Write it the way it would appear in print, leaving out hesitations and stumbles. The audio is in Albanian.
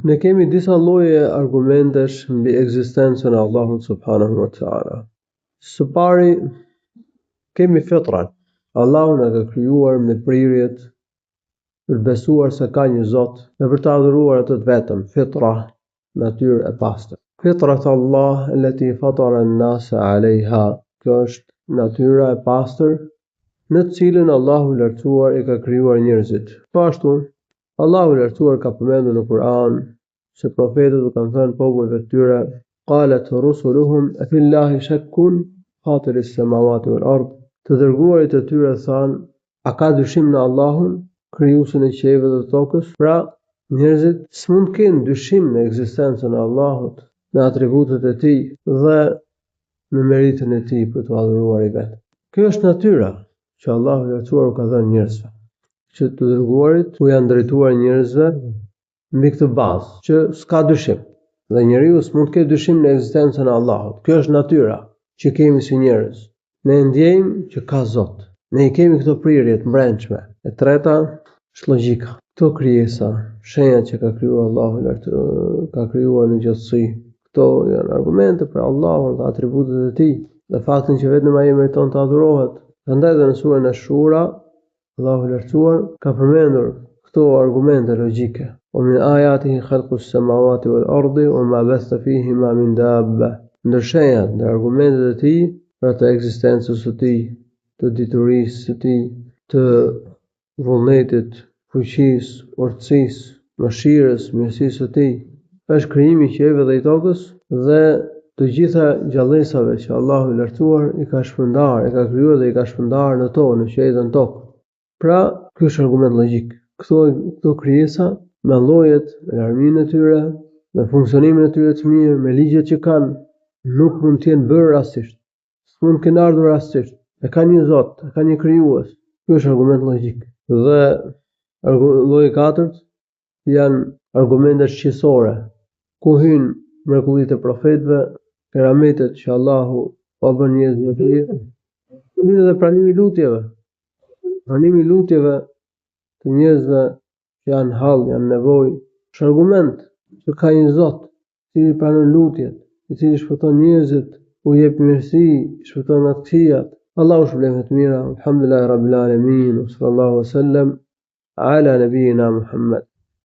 Ne kemi disa lloje argumentesh mbi ekzistencën e Allahut subhanahu wa taala. Së pari kemi fitran. Allahu na ka krijuar me prirjet për besuar se ka një Zot dhe për ta adhuruar atë vetëm, fitra, natyrë e pastër. Fitrat Allah allati fatara an-nasa 'alayha. Kjo është natyra e pastër në të cilën Allahu i lartësuar i ka krijuar njerëzit. Po ashtu, Allahu i lartësuar ka përmendur në Kur'an se profetët u kanë thënë popujve të tyre: "Qalat rusuluhum afillahi shakkun fatiris samawati wal ard." Të dërguarit e tyre thanë: "A ka dyshim në Allahun, krijuesin e qiejve dhe tokës?" Pra, njerëzit s'mund të kenë dyshim në ekzistencën e Allahut, në atributet e tij dhe në meritën e tij për të adhuruar i vetë. Kjo është natyra që Allahu i lartësuar u ka dhënë njerëzve, që të dërguarit u janë drejtuar njerëzve mbi këtë bazë që s'ka dyshim. Dhe njeriu s'mund të ketë dyshim në ekzistencën e Allahut. Kjo është natyra që kemi si njerëz. Ne ndjejmë që ka Zot. Ne i kemi këto prirje të brendshme. E treta është logjika. Këto krijesa, shenjat që ka krijuar Allahu ka krijuar në gjallësi. Këto janë argumente për Allahun dhe atributet e tij, dhe faktin që vetëm ai meriton të adhurohet. Prandaj në surën Ash-Shura, Allahu i lartësuar ka përmendur këto argumente logjike. O min ayatihi khalqus samawati wal ardi wama batha fihima min dabba. Ndër shenjat, ndër argumentet e tij për atë ekzistencës së tij, të diturisë së tij, të vullnetit, fuqisë, urtësisë, mëshirës, mirësisë së tij, është krijimi i qiejve dhe i tokës dhe të gjitha gjallësave që Allahu i lartësuar i ka shpërndar, i ka krijuar dhe i ka shpërndar në tokë, në qiell dhe në tokë. Pra, ky është argument logjik. Këto krijesa me llojet, me larminë e tyre, me funksionimin e tyre të mirë, me ligjet që kanë, nuk mund të jenë bërë rastisht. S'mund të kenë ardhur rastisht. E ka një Zot, e ka një krijues. Ky është argument logjik. Dhe lloji i katërt janë argumentet shqetësore, ku hyn mrekullitë e profetëve, kerametet që Allahu pa bën njerëzve të tjerë. Hyn edhe pranimi i lutjeve. Pranimi i lutjeve të njerëzve që janë hall, janë nevojë. Është argument që ka një Zot i cili pranon lutjet, i cili shpëton njerëzit, u jep mirësi, shpëton nga të këqijat. Allahu shpëlbeft të mira. Alhamdulillahi rabbil alamin. Sallallahu alaihi wasallam ala nabiyina Muhammad.